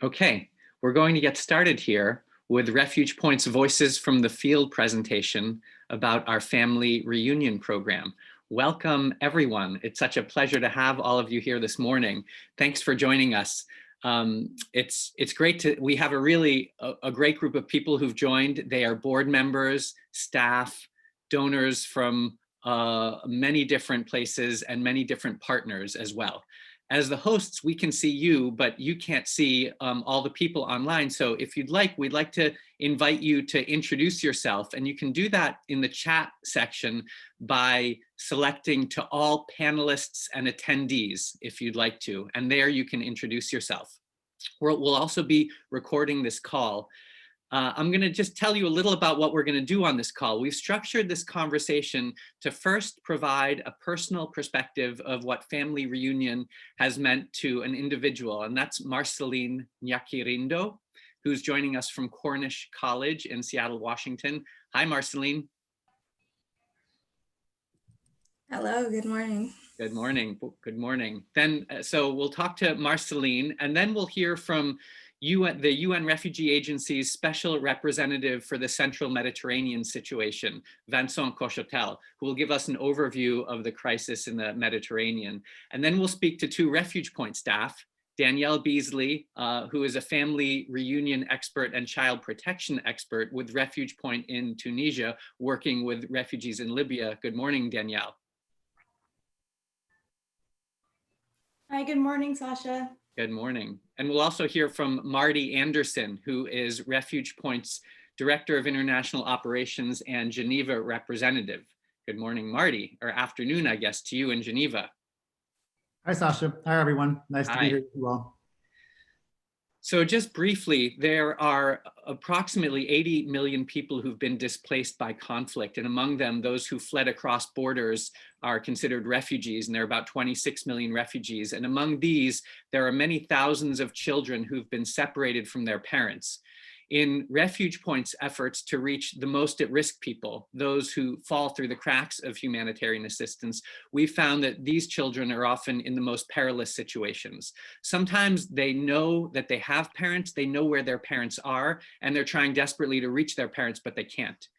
Okay, we're going to get started here with RefugePoint's Voices from the Field presentation about our family reunion program. Welcome, everyone. It's such a pleasure to have all of you here this morning. Thanks for joining us. It's great to, we have a great group of people who've joined. They are board members, staff, donors from many different places and many different partners as well. As the hosts, we can see you, but you can't see all the people online. So if you'd like, we'd like to invite you to introduce yourself, and you can do that in the chat section by selecting to all panelists and attendees if you'd like to, and there you can introduce yourself. We'll also be recording this call. I'm going to just tell you a little about what we're going to do on this call. We've structured this conversation to first provide a personal perspective of what family reunion has meant to an individual, and that's Marceline Nyakirindo, who's joining us from Cornish College in Seattle, Washington. Hi, Marceline. Hello, good morning. Good morning. Good morning. Then, so we'll talk to Marceline, and then we'll hear from the UN Refugee Agency's Special Representative for the Central Mediterranean situation, Vincent Cochetel, who will give us an overview of the crisis in the Mediterranean. And then we'll speak to two RefugePoint staff, Danielle Beasley, who is a family reunion expert and child protection expert with RefugePoint in Tunisia, working with refugees in Libya. Good morning, Danielle. Hi, good morning, Sasha. Good morning. And we'll also hear from Marty Anderson, who is RefugePoint's Director of International Operations and Geneva Representative. Good morning, Marty, or afternoon, I guess, to you in Geneva. Hi, Sasha. Hi, everyone. Nice to be here with you all. So just briefly, there are approximately 80 million people who've been displaced by conflict, and among them, those who fled across borders are considered refugees, and there are about 26 million refugees. And among these, there are many thousands of children who've been separated from their parents. In RefugePoint's efforts to reach the most at-risk people, those who fall through the cracks of humanitarian assistance, we've found that these children are often in the most perilous situations. Sometimes they know that they have parents, they know where their parents are, and they're trying desperately to reach their parents, but they can't.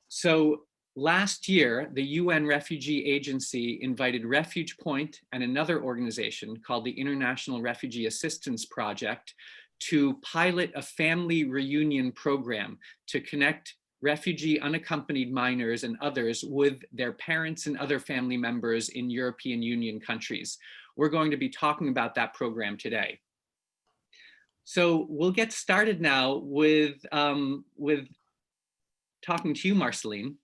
So last year, the UN Refugee Agency invited RefugePoint and another organization called the International Refugee Assistance Project to pilot a family reunion program to connect refugee unaccompanied minors and others with their parents and other family members in European Union countries. We're going to be talking about that program today. So we'll get started now with talking to you, Marceline.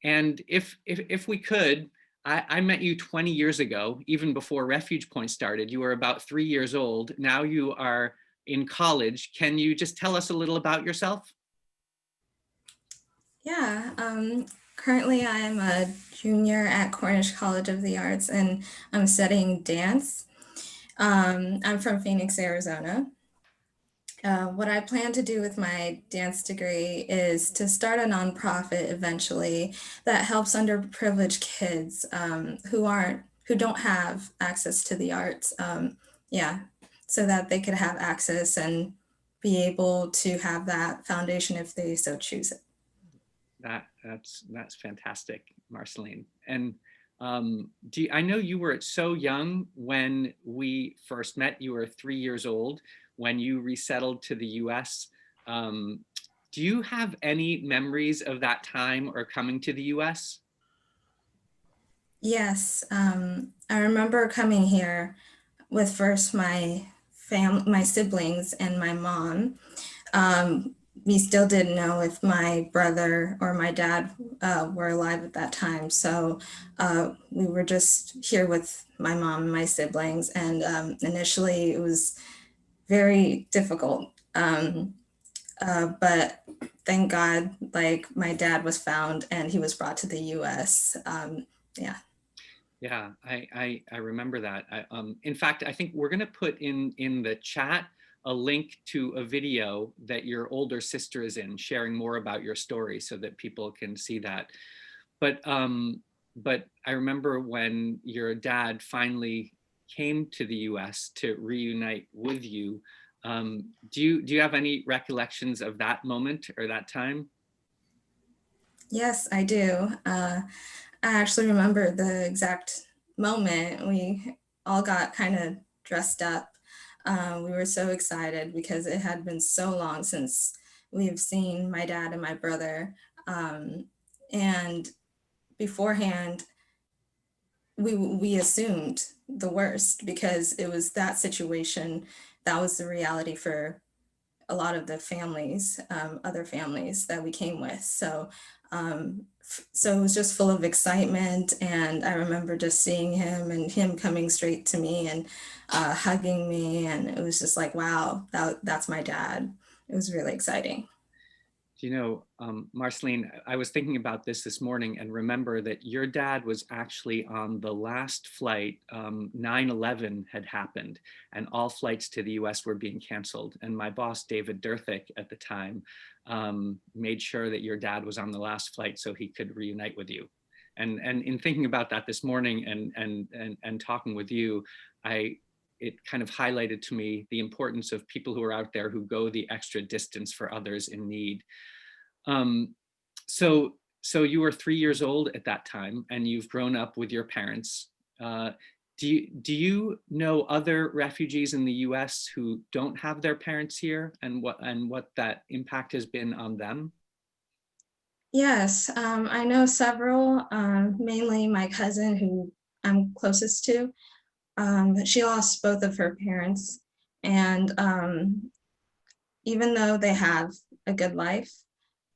And if we could, I met you 20 years ago, even before RefugePoint started. You were about 3 years old. Now you are in college. Can you just tell us a little about yourself? Yeah, currently I'm a junior at Cornish College of the Arts and I'm studying dance. I'm from Phoenix, Arizona. What I plan to do with my dance degree is to start a nonprofit eventually that helps underprivileged kids who don't have access to the arts. So that they could have access and be able to have that foundation if they so choose it. That's fantastic, Marceline. And I know you were so young when we first met. You were 3 years old when you resettled to the US. Do you have any memories of that time or coming to the US? Yes, I remember coming here with first my siblings and my mom. We still didn't know if my brother or my dad were alive at that time. So we were just here with my mom and my siblings. And initially it was very difficult. But thank God, like my dad was found and he was brought to the US. Yeah, I remember that. In fact, I think we're going to put in the chat a link to a video that your older sister is in, sharing more about your story so that people can see that. But I remember when your dad finally came to the US to reunite with you. Do you have any recollections of that moment or that time? Yes, I do. I actually remember the exact moment. We all got kind of dressed up. We were so excited because it had been so long since we've seen my dad and my brother. And beforehand, we assumed the worst because it was that situation. That was the reality for a lot of the families, other families that we came with. So it was just full of excitement. And I remember just seeing him and him coming straight to me and hugging me. And it was just like, wow, that's my dad. It was really exciting. You know, Marceline, I was thinking about this morning and remember that your dad was actually on the last flight. 9/11 had happened and all flights to the US were being canceled. And my boss, David Durthick at the time, made sure that your dad was on the last flight so he could reunite with you. And in thinking about that this morning and talking with you, it kind of highlighted to me the importance of people who are out there who go the extra distance for others in need. So you were 3 years old at that time and you've grown up with your parents. Do you know other refugees in the US who don't have their parents here and what that impact has been on them? Yes, I know several, mainly my cousin who I'm closest to. She lost both of her parents, and even though they have a good life,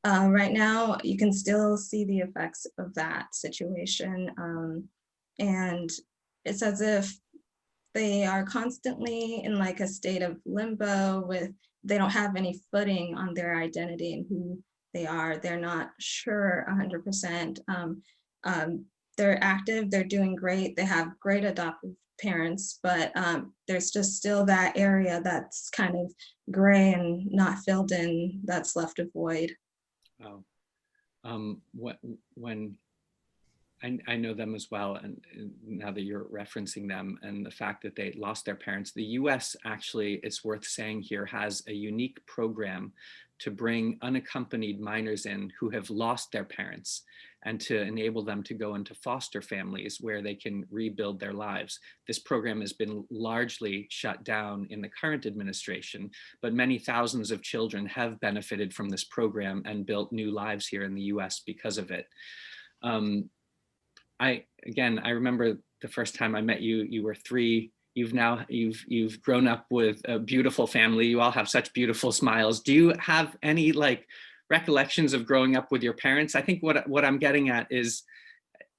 right now you can still see the effects of that situation. And it's as if they are constantly in like a state of limbo with, they don't have any footing on their identity and who they are. They're not sure 100%. They're active, they're doing great, they have great adoptive parents, but there's just still that area that's kind of gray and not filled in, that's left a void. Wow. When I know them as well, and now that you're referencing them and the fact that they lost their parents, the US actually, it's worth saying here, has a unique program to bring unaccompanied minors in who have lost their parents and to enable them to go into foster families where they can rebuild their lives. This program has been largely shut down in the current administration, but many thousands of children have benefited from this program and built new lives here in the US because of it. I remember the first time I met you, you were 3. You've grown up with a beautiful family. You all have such beautiful smiles. Do you have any like recollections of growing up with your parents? I think what I'm getting at is,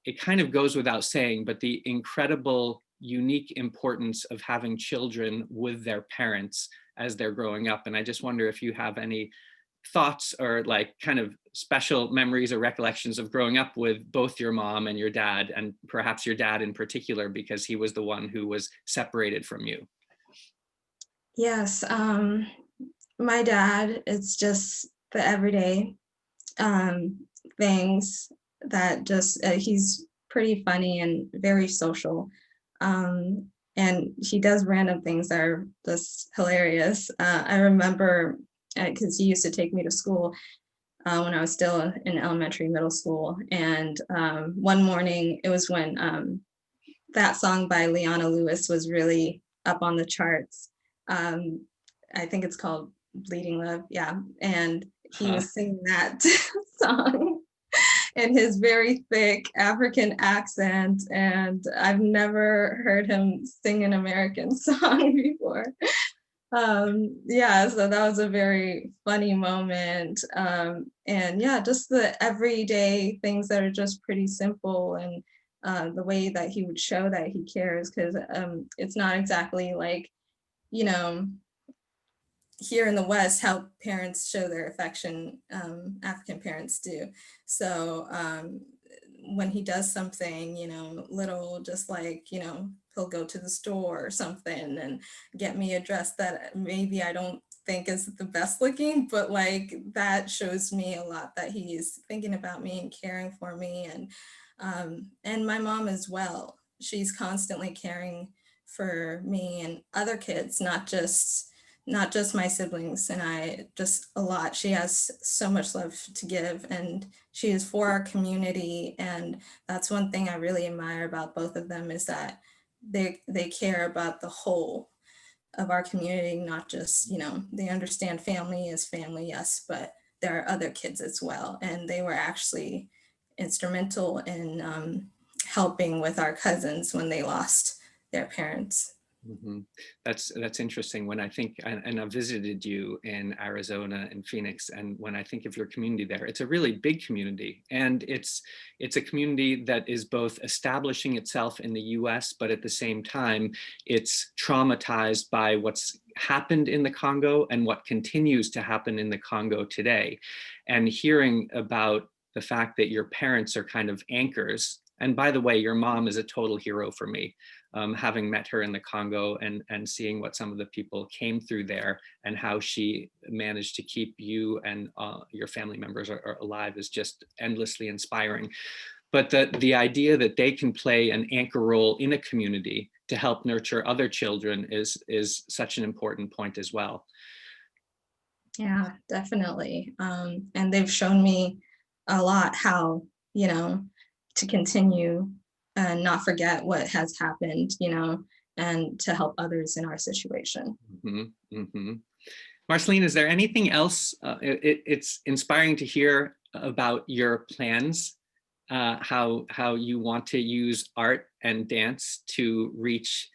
it kind of goes without saying, but the incredible, unique importance of having children with their parents as they're growing up. And I just wonder if you have any thoughts or like kind of special memories or recollections of growing up with both your mom and your dad, and perhaps your dad in particular, because he was the one who was separated from you. Yes, my dad, it's just the everyday things that just, he's pretty funny and very social. And he does random things that are just hilarious. I remember, because he used to take me to school when I was still in elementary, middle school. And one morning, it was when that song by Leona Lewis was really up on the charts. I think it's called Bleeding Love, yeah. And he was singing that song in his very thick African accent. And I've never heard him sing an American song before. Yeah, so that was a very funny moment. And yeah, just the everyday things that are just pretty simple, and the way that he would show that he cares, because it's not exactly like, you know, here in the West, how parents show their affection, African parents do. So when he does something, you know, little, just like, you know, he'll go to the store or something and get me a dress that maybe I don't think is the best looking, but like that shows me a lot that he's thinking about me and caring for me. And my mom as well, she's constantly caring for me and other kids, not just my siblings and I, just a lot. She has so much love to give, and she is for our community. And that's one thing I really admire about both of them, is that they care about the whole of our community, not just, they understand family is family, yes, but there are other kids as well. And they were actually instrumental in helping with our cousins when they lost their parents. Mm-hmm. That's interesting. When I think, and I visited you in Arizona and Phoenix, and when I think of your community there, it's a really big community, and it's a community that is both establishing itself in the US, but at the same time, it's traumatized by what's happened in the Congo and what continues to happen in the Congo today. And hearing about the fact that your parents are kind of anchors, and by the way, your mom is a total hero for me. Having met her in the Congo and seeing what some of the people came through there and how she managed to keep you and your family members are alive is just endlessly inspiring. But the idea that they can play an anchor role in a community to help nurture other children is such an important point as well. Yeah, definitely. And they've shown me a lot how, to continue and not forget what has happened, and to help others in our situation. Mm-hmm, mm-hmm. Marceline, is there anything else? It's inspiring to hear about your plans, how you want to use art and dance to reach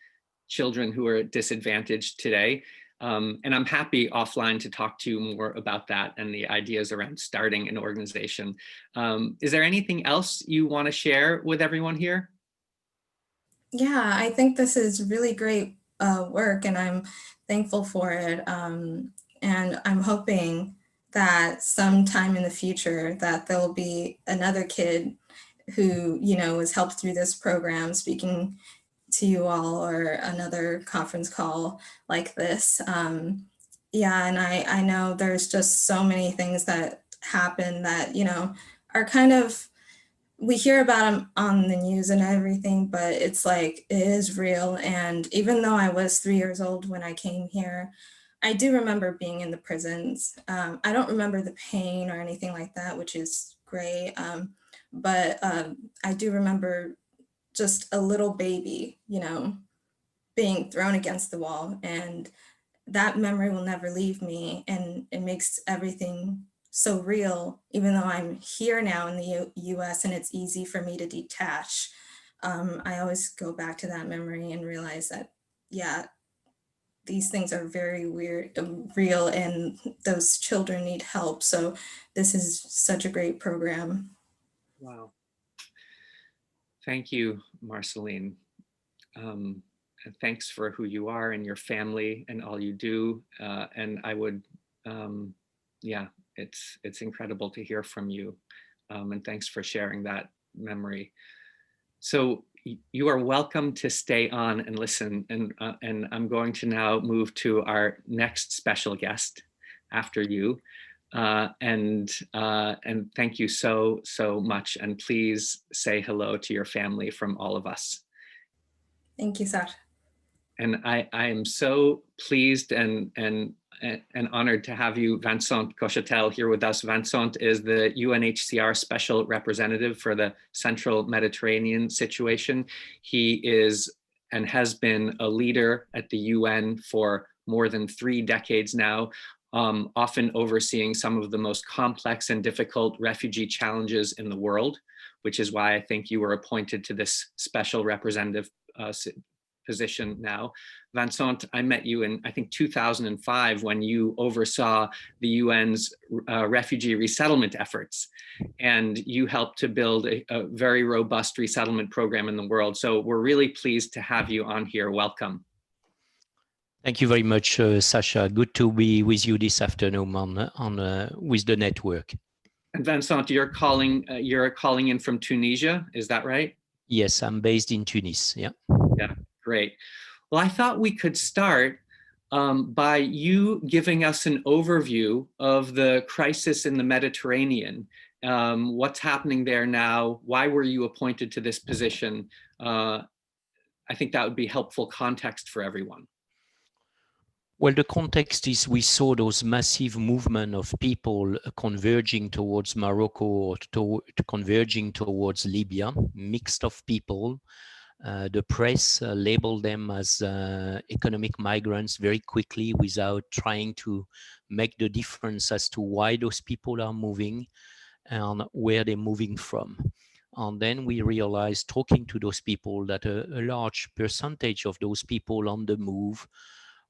children who are disadvantaged today. And I'm happy offline to talk to you more about that and the ideas around starting an organization. Is there anything else you want to share with everyone here? Yeah, I think this is really great work, and I'm thankful for it. And I'm hoping that sometime in the future that there'll be another kid who, was helped through this program speaking to you all, or another conference call like this. Yeah, and I know there's just so many things that happen that, are kind of, we hear about them on the news and everything, but it's like, it is real. And even though I was 3 years old when I came here, I do remember being in the prisons. I don't remember the pain or anything like that, which is great. But I do remember just a little baby, being thrown against the wall. And that memory will never leave me. And it makes everything so real, even though I'm here now in the US and it's easy for me to detach. I always go back to that memory and realize that, yeah, these things are very weird, real, and those children need help. So this is such a great program. Wow. Thank you, Marceline. And thanks for who you are and your family and all you do. And I would, yeah, it's incredible to hear from you. And thanks for sharing that memory. So you are welcome to stay on and listen. And I'm going to now move to our next special guest after you. And thank you so much. And please say hello to your family from all of us. Thank you, Sasha. And I am so pleased and honored to have you, Vincent Cochetel, here with us. Vincent is the UNHCR Special Representative for the Central Mediterranean situation. He is and has been a leader at the UN for more than 3 decades now, often overseeing some of the most complex and difficult refugee challenges in the world, which is why I think you were appointed to this special representative position now. Vincent, I met you in, I think, 2005 when you oversaw the UN's refugee resettlement efforts. And you helped to build a very robust resettlement program in the world. So we're really pleased to have you on here. Welcome. Thank you very much, Sasha. Good to be with you this afternoon with the network. And Vincent, you're calling in from Tunisia, is that right? Yes, I'm based in Tunis. Yeah. Yeah, great. Well, I thought we could start by you giving us an overview of the crisis in the Mediterranean. What's happening there now? Why were you appointed to this position? I think that would be helpful context for everyone. Well, the context is we saw those massive movement of people converging towards Morocco or converging towards Libya, mixed of people. The press labeled them as economic migrants very quickly without trying to make the difference as to why those people are moving and where they're moving from. And then we realized, talking to those people, that a large percentage of those people on the move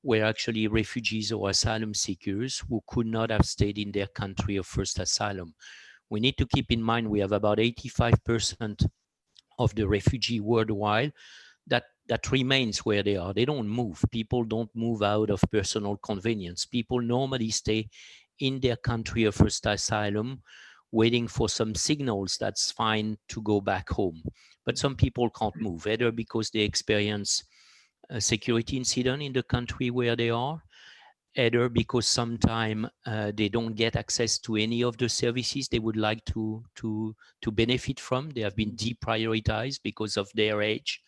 were actually refugees or asylum seekers who could not have stayed in their country of first asylum. We need to keep in mind we have about 85% of the refugee worldwide that remains where they are. They don't move. People don't move out of personal convenience. People normally stay in their country of first asylum, waiting for some signals that's fine to go back home. But some people can't move, either because they experience a security incident in the country where they are, either because sometimes they don't get access to any of the services they would like to benefit from. They have been deprioritized because of their age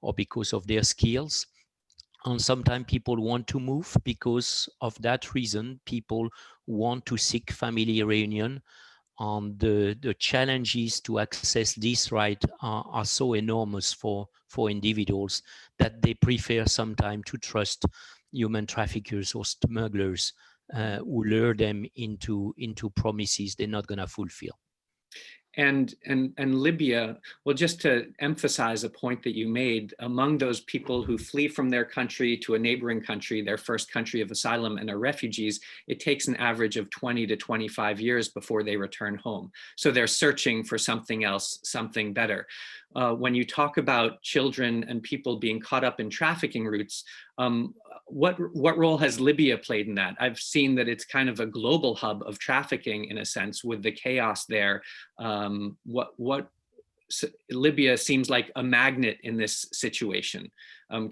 or because of their skills. And sometimes people want to move because of that reason. People want to seek family reunion. And the challenges to access this right are so enormous for individuals that they prefer sometimes to trust human traffickers or smugglers who lure them into promises they're not going to fulfill. And Libya, well, just to emphasize a point that you made, among those people who flee from their country to a neighboring country, their first country of asylum, and are refugees, it takes an average of 20 to 25 years before they return home. So they're searching for something else, something better. When you talk about children and people being caught up in trafficking routes, what role has Libya played in that? I've seen that it's kind of a global hub of trafficking in a sense with the chaos there. Libya seems like a magnet in this situation.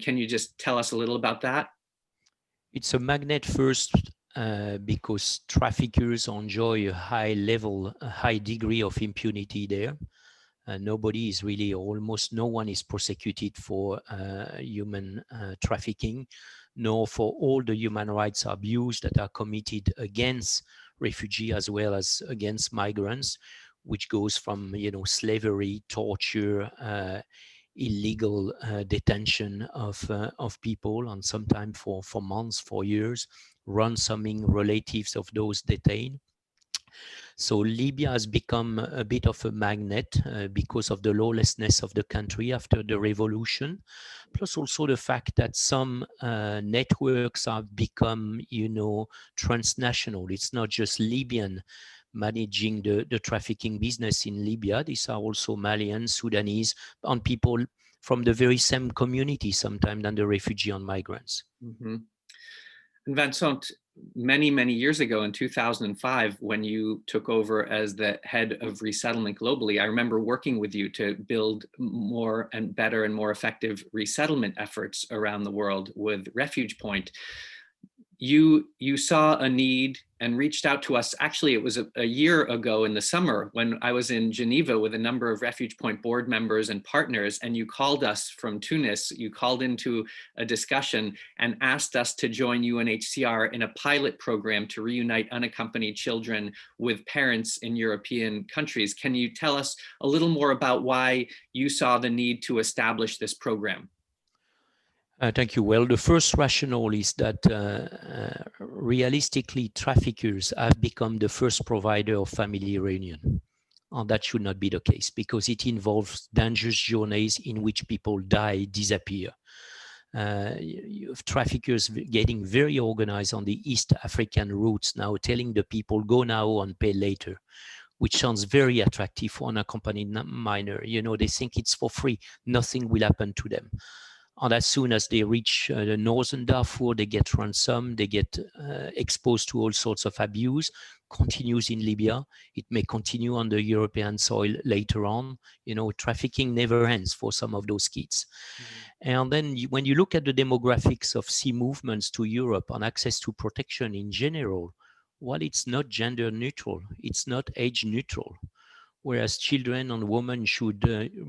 Can you just tell us a little about that? It's a magnet first because traffickers enjoy a high degree of impunity there. Nobody is really, almost no one is prosecuted for human trafficking, nor for all the human rights abuse that are committed against refugees as well as against migrants, which goes from slavery, torture, illegal detention of people, and sometimes for months, for years, ransoming relatives of those detained. So Libya has become a bit of a magnet because of the lawlessness of the country after the revolution, plus also the fact that some networks have become, transnational. It's not just Libyan managing the trafficking business in Libya. These are also Malians, Sudanese, and people from the very same community sometimes than the refugee and migrants. Mm-hmm. And Vincent, many years ago in 2005, when you took over as the head of resettlement globally, I remember working with you to build more and better and more effective resettlement efforts around the world with RefugePoint. You saw a need and reached out to us. Actually, it was a year ago in the summer when I was in Geneva with a number of RefugePoint board members and partners, and you called us from Tunis. You called into a discussion and asked us to join UNHCR in a pilot program to reunite unaccompanied children with parents in European countries. Can you tell us a little more about why you saw the need to establish this program? Thank you. Well, the first rationale is that realistically, traffickers have become the first provider of family reunion. And that should not be the case because it involves dangerous journeys in which people die, disappear. You have traffickers getting very organized on the East African routes now, telling the people, go now and pay later, which sounds very attractive for an unaccompanied minor. They think it's for free. Nothing will happen to them. And as soon as they reach the northern Darfur, they get ransomed, they get exposed to all sorts of abuse, continues in Libya. It may continue on the European soil later on. Trafficking never ends for some of those kids. Mm-hmm. And then when you look at the demographics of sea movements to Europe and access to protection in general, well, it's not gender neutral. It's not age neutral. whereas children and women should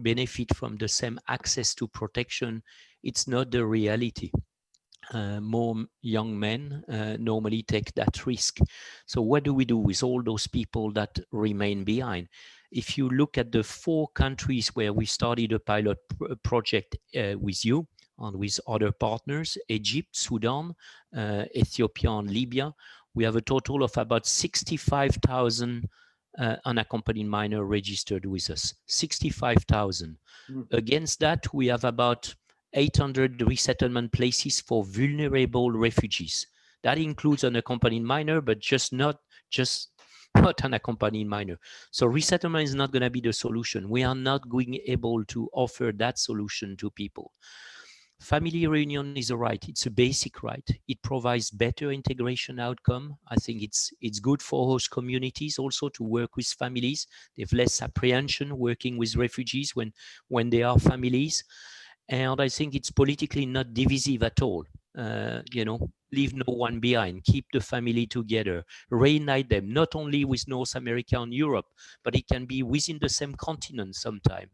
benefit from the same access to protection. It's not the reality. More young men normally take that risk. So what do we do with all those people that remain behind? If you look at the 4 countries where we started a pilot project with you and with other partners, Egypt, Sudan, Ethiopia, and Libya, we have a total of about 65,000 unaccompanied minor registered with us, 65,000. Against that, we have about 800 resettlement places for vulnerable refugees. That includes unaccompanied minor, but not unaccompanied minor. So resettlement is not going to be the solution. We are not going able to offer that solution to people. Family reunion is a right. It's a basic right. It provides better integration outcome. I think it's good for host communities also to work with families. They have less apprehension working with refugees when they are families. And I think it's politically not divisive at all. Leave no one behind, keep the family together, reunite them, not only with North America and Europe, but it can be within the same continent sometime.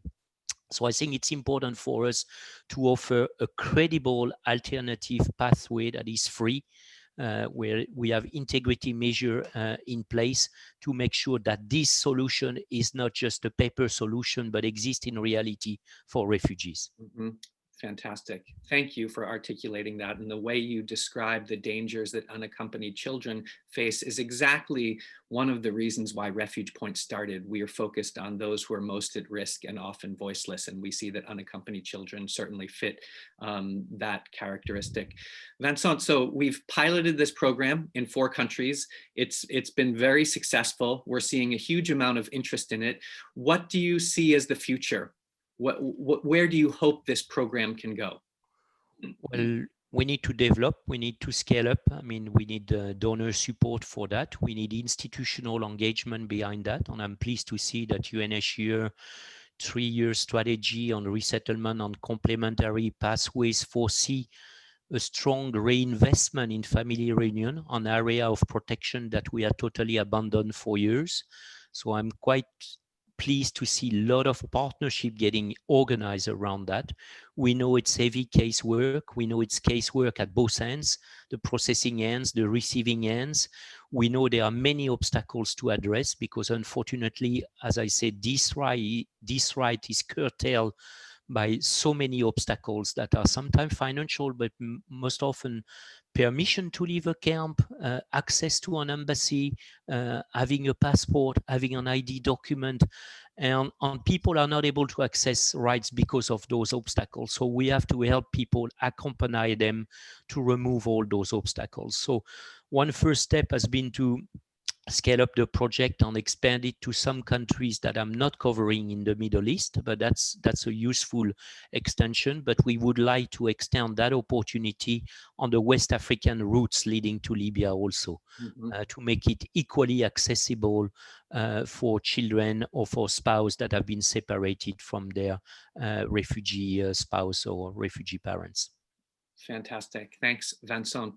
So I think it's important for us to offer a credible alternative pathway that is free, where we have integrity measure in place to make sure that this solution is not just a paper solution, but exists in reality for refugees. Mm-hmm. Fantastic. Thank you for articulating that. And the way you describe the dangers that unaccompanied children face is exactly one of the reasons why RefugePoint started. We are focused on those who are most at risk and often voiceless. And we see that unaccompanied children certainly fit that characteristic. Vincent, so we've piloted this program in 4 countries. It's been very successful. We're seeing a huge amount of interest in it. What do you see as the future? Where do you hope this program can go? Well, we need to develop, we need to scale up. I mean, we need donor support for that. We need institutional engagement behind that. And I'm pleased to see that UNHCR 3-year strategy on resettlement and complementary pathways foresee a strong reinvestment in family reunion, an area of protection that we had totally abandoned for years. So I'm quite pleased to see a lot of partnership getting organized around that. We know it's heavy casework. We know it's casework at both ends, the processing ends, the receiving ends. We know there are many obstacles to address because unfortunately, as I said, this right is curtailed by so many obstacles that are sometimes financial, but most often permission to leave a camp, access to an embassy, having a passport, having an ID document, and people are not able to access rights because of those obstacles. So we have to help people, accompany them to remove all those obstacles. So one first step has been to scale up the project and expand it to some countries that I'm not covering in the Middle East, but that's a useful extension. But we would like to extend that opportunity on the West African routes leading to Libya also, to make it equally accessible for children or for spouse that have been separated from their refugee spouse or refugee parents. Fantastic. Thanks, Vincent.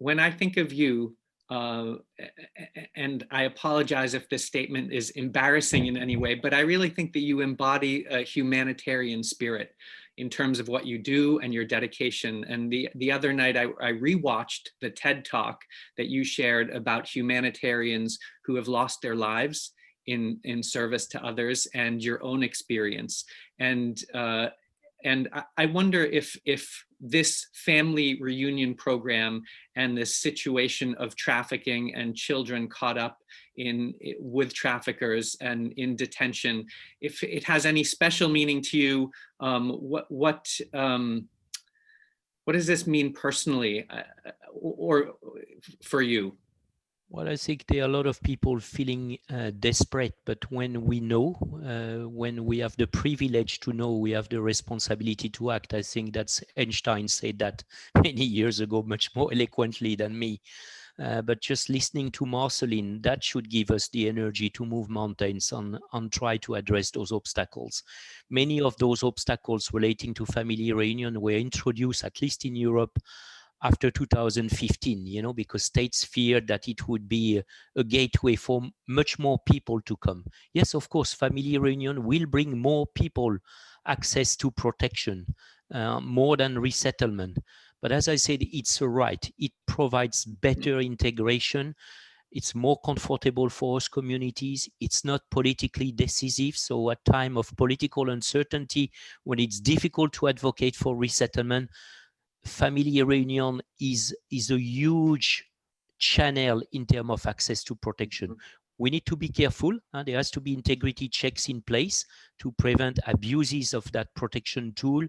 When I think of you, and I apologize if this statement is embarrassing in any way, but I really think that you embody a humanitarian spirit in terms of what you do and your dedication. And the other night, I rewatched the TED Talk that you shared about humanitarians who have lost their lives in service to others and your own experience. And I wonder if this family reunion program and this situation of trafficking and children caught up with traffickers and in detention, if it has any special meaning to you. What does this mean personally or for you? Well, I think there are a lot of people feeling desperate, but when we know, when we have the privilege to know, we have the responsibility to act. I think that's Einstein said that many years ago, much more eloquently than me. But just listening to Marceline, that should give us the energy to move mountains and try to address those obstacles. Many of those obstacles relating to family reunion were introduced, at least in Europe, after 2015, you know, because states feared that it would be a gateway for much more people to come. Yes, of course, family reunion will bring more people access to protection, more than resettlement. But as I said, it's a right. It provides better integration. It's more comfortable for host communities. It's not politically decisive. So at time of political uncertainty, when it's difficult to advocate for resettlement, family reunion is a huge channel in terms of access to protection. We need to be careful. There has to be integrity checks in place to prevent abuses of that protection tool.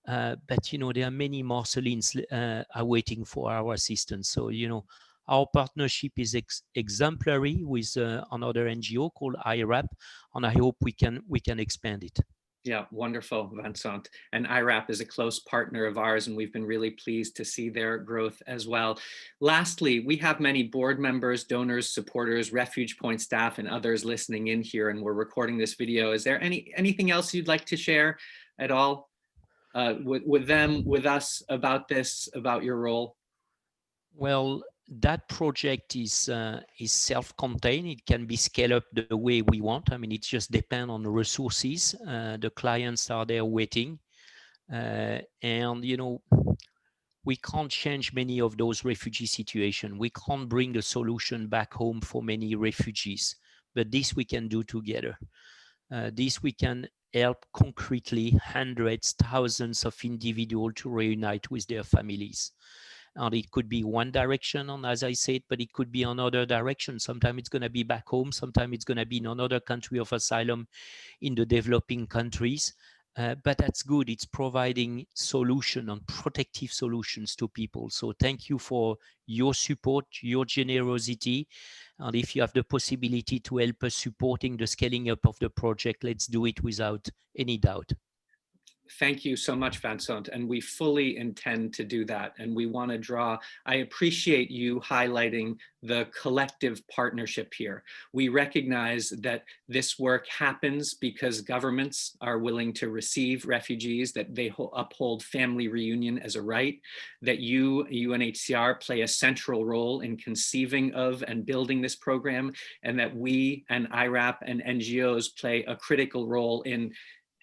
But, you know, there are many Marcelines are waiting for our assistance. So, you know, our partnership is exemplary with another NGO called IRAP, and I hope we can expand it. Yeah, wonderful, Vincent. And IRAP is a close partner of ours, and we've been really pleased to see their growth as well. Lastly, we have many board members, donors, supporters, RefugePoint staff, and others listening in here, and we're recording this video. Is there anything else you'd like to share at all with them, with us about this, about your role? Well, that project is self-contained. It can be scaled up the way we want. I mean, it just depends on the resources. The clients are there waiting. And, you know, we can't change many of those refugee situations. We can't bring the solution back home for many refugees. But this we can do together. This we can help concretely hundreds, thousands of individuals to reunite with their families. And it could be one direction, and as I said, but it could be another direction. Sometimes it's going to be back home. Sometimes it's going to be in another country of asylum in the developing countries. But that's good. It's providing solution and protective solutions to people. So thank you for your support, your generosity. And if you have the possibility to help us supporting the scaling up of the project, let's do it without any doubt. Thank you so much, Vincent, and we fully intend to do that. And we want to draw, I appreciate you highlighting the collective partnership here. We recognize that this work happens because governments are willing to receive refugees, that they uphold family reunion as a right, that you, UNHCR, play a central role in conceiving of and building this program, and that we and IRAP and NGOs play a critical role in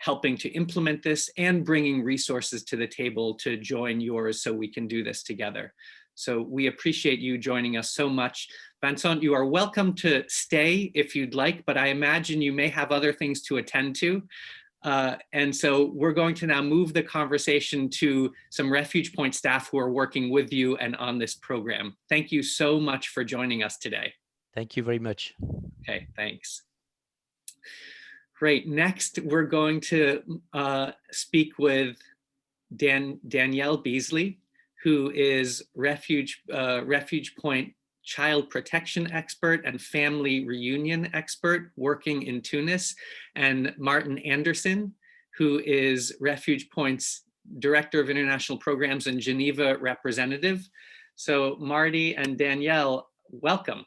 helping to implement this and bringing resources to the table to join yours so we can do this together. So we appreciate you joining us so much. Vincent, you are welcome to stay if you'd like, but I imagine you may have other things to attend to. And so we're going to now move the conversation to some RefugePoint staff who are working with you and on this program. Thank you so much for joining us today. Thank you very much. Okay, thanks. Great. Next, we're going to speak with Danielle Beasley, who is RefugePoint child protection expert and family reunion expert working in Tunis, and Martin Anderson, who is RefugePoint's Director of International Programs and Geneva Representative. So Marty and Danielle, welcome.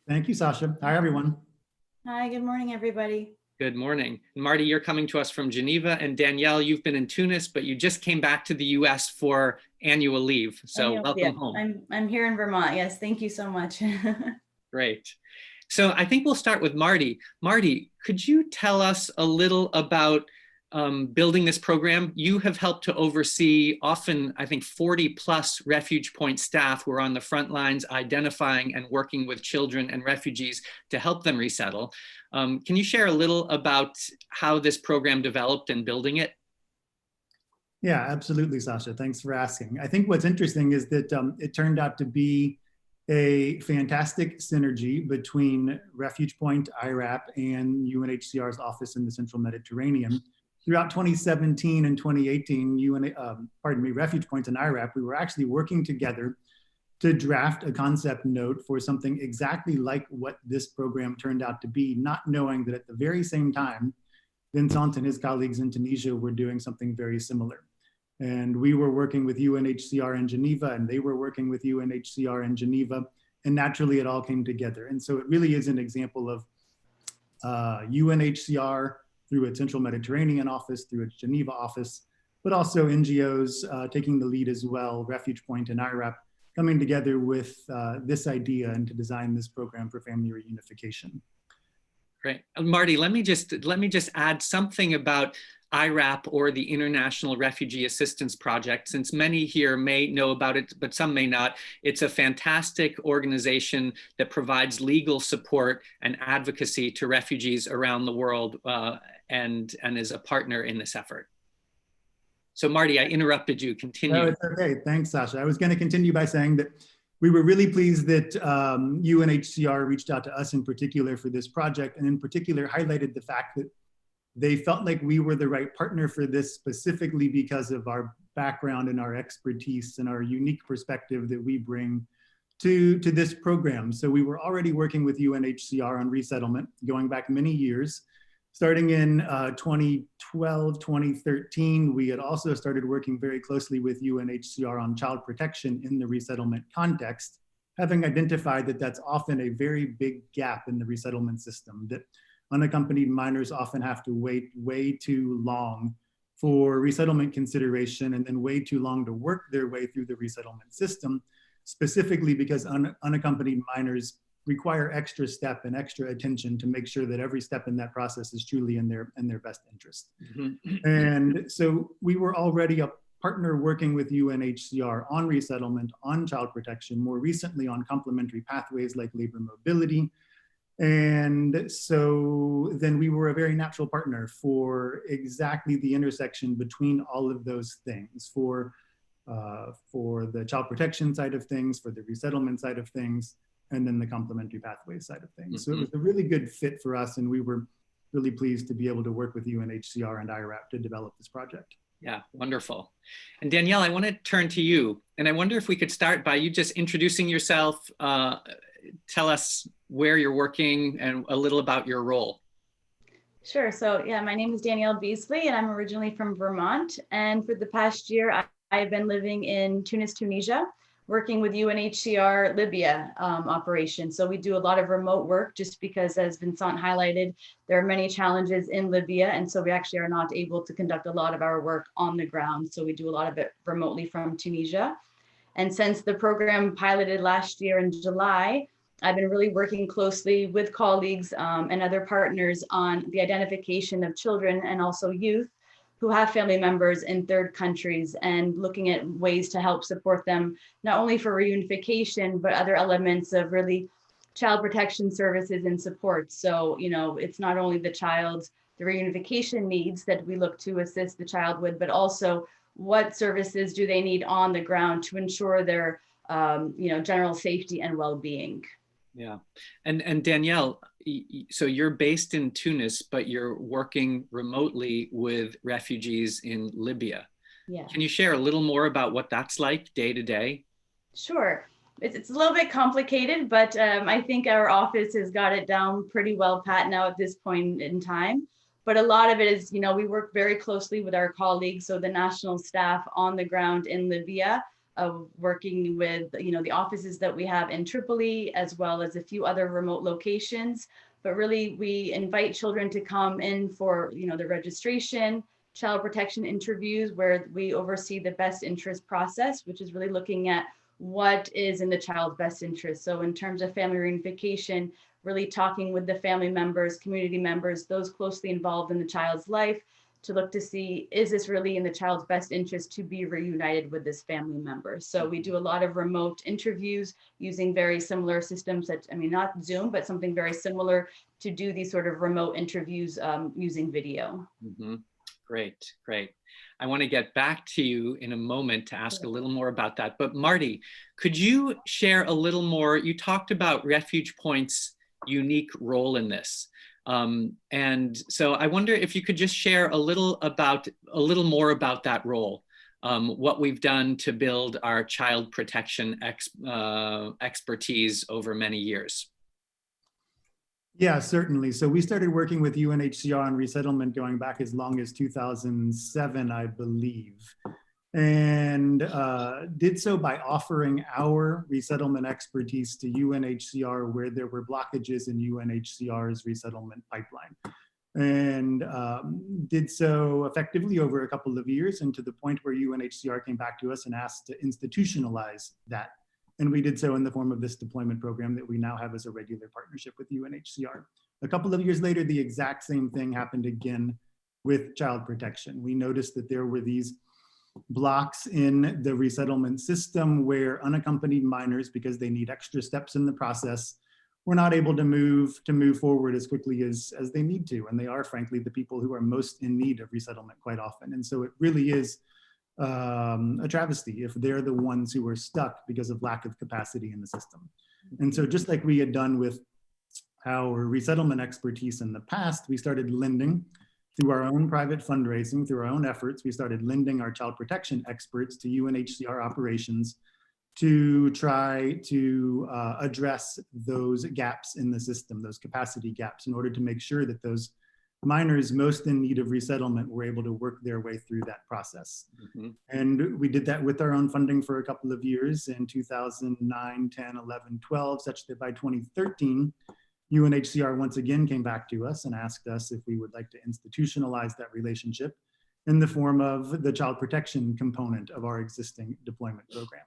Thank you, Sasha. Hi, everyone. Hi, good morning, everybody. Good morning. Marty, you're coming to us from Geneva, and Danielle, you've been in Tunis, but you just came back to the US for annual leave. So welcome home. I'm here in Vermont. Yes, thank you so much. Great. So I think we'll start with Marty. Marty, could you tell us a little about building this program? You have helped to oversee often, I think, 40 plus RefugePoint staff who are on the front lines identifying and working with children and refugees to help them resettle. Can you share a little about how this program developed and building it? Yeah, absolutely, Sasha. Thanks for asking. I think what's interesting is that it turned out to be a fantastic synergy between RefugePoint, IRAP, and UNHCR's office in the Central Mediterranean. Throughout 2017 and 2018, RefugePoint and IRAP, we were actually working together to draft a concept note for something exactly like what this program turned out to be, not knowing that at the very same time, Vincent and his colleagues in Tunisia were doing something very similar. And we were working with UNHCR in Geneva, and they were working with UNHCR in Geneva, and naturally it all came together. And so it really is an example of UNHCR through its Central Mediterranean office, through its Geneva office, but also NGOs taking the lead as well, RefugePoint and IRAP, coming together with this idea and to design this program for family reunification. Great. Marty, let me just add something about IRAP, or the International Refugee Assistance Project, since many here may know about it, but some may not. It's a fantastic organization that provides legal support and advocacy to refugees around the world, and is a partner in this effort. So Marty, I interrupted you. Continue. No, it's okay. Thanks, Sasha. I was going to continue by saying that we were really pleased that UNHCR reached out to us in particular for this project, and in particular highlighted the fact that they felt like we were the right partner for this specifically because of our background and our expertise and our unique perspective that we bring to this program. So we were already working with UNHCR on resettlement going back many years. Starting in 2012, 2013, we had also started working very closely with UNHCR on child protection in the resettlement context, having identified that that's often a very big gap in the resettlement system, that unaccompanied minors often have to wait way too long for resettlement consideration and then way too long to work their way through the resettlement system, specifically because unaccompanied minors require extra step and extra attention to make sure that every step in that process is truly in their best interest. Mm-hmm. And so we were already a partner working with UNHCR on resettlement, on child protection, more recently on complementary pathways like labor mobility. And so then we were a very natural partner for exactly the intersection between all of those things, for the child protection side of things, for the resettlement side of things, and then the complementary pathway side of things. Mm-hmm. So it was a really good fit for us, and we were really pleased to be able to work with UNHCR and IRAP to develop this project. Yeah, wonderful. And Danielle, I want to turn to you, and I wonder if we could start by you just introducing yourself, tell us where you're working and a little about your role. Sure. So yeah, my name is Danielle Beasley, and I'm originally from Vermont. And for the past year, I've been living in Tunis, Tunisia, working with UNHCR Libya operation. So we do a lot of remote work just because, as Vincent highlighted, there are many challenges in Libya. And so we actually are not able to conduct a lot of our work on the ground. So we do a lot of it remotely from Tunisia. And since the program piloted last year in July, I've been really working closely with colleagues and other partners on the identification of children and also youth who have family members in third countries, and looking at ways to help support them, not only for reunification, but other elements of really child protection services and support. So, you know, it's not only the reunification needs that we look to assist the child with, but also what services do they need on the ground to ensure their, general safety and well-being. Yeah. And Danielle, so you're based in Tunis, but you're working remotely with refugees in Libya. Yeah. Can you share a little more about what that's like day to day? Sure. It's a little bit complicated, but I think our office has got it down pretty well pat now at this point in time. But a lot of it is, we work very closely with our colleagues, so the national staff on the ground in Libya, working with the offices that we have in Tripoli, as well as a few other remote locations. But really, we invite children to come in for the registration, child protection interviews, where we oversee the best interest process, which is really looking at what is in the child's best interest. So in terms of family reunification, really talking with the family members, community members, those closely involved in the child's life, to look to see, is this really in the child's best interest to be reunited with this family member? So we do a lot of remote interviews using very similar systems that, not Zoom, but something very similar to do these sort of remote interviews using video. Mm-hmm. Great. I want to get back to you in a moment to ask a little more about that. But Marty, could you share a little more? You talked about RefugePoint's unique role in this. And so I wonder if you could just share a little more about that role, what we've done to build our child protection expertise over many years. Yeah, certainly. So we started working with UNHCR on resettlement going back as long as 2007, I believe, and did so by offering our resettlement expertise to UNHCR where there were blockages in UNHCR's resettlement pipeline. and did so effectively over a couple of years, and to the point where UNHCR came back to us and asked to institutionalize that. And we did so in the form of this deployment program that we now have as a regular partnership with UNHCR. A couple of years later, the exact same thing happened again with child protection. We noticed that there were these blocks in the resettlement system where unaccompanied minors, because they need extra steps in the process, were not able to move forward as quickly as they need to. And they are, frankly, the people who are most in need of resettlement quite often. And so it really is a travesty if they're the ones who are stuck because of lack of capacity in the system. And so just like we had done with our resettlement expertise in the past, we started lending through our own private fundraising, through our own efforts. We started lending our child protection experts to UNHCR operations to try to address those gaps in the system, those capacity gaps, in order to make sure that those minors most in need of resettlement were able to work their way through that process. Mm-hmm. And we did that with our own funding for a couple of years in 2009, 10, 11, 12, such that by 2013, UNHCR once again came back to us and asked us if we would like to institutionalize that relationship in the form of the child protection component of our existing deployment program.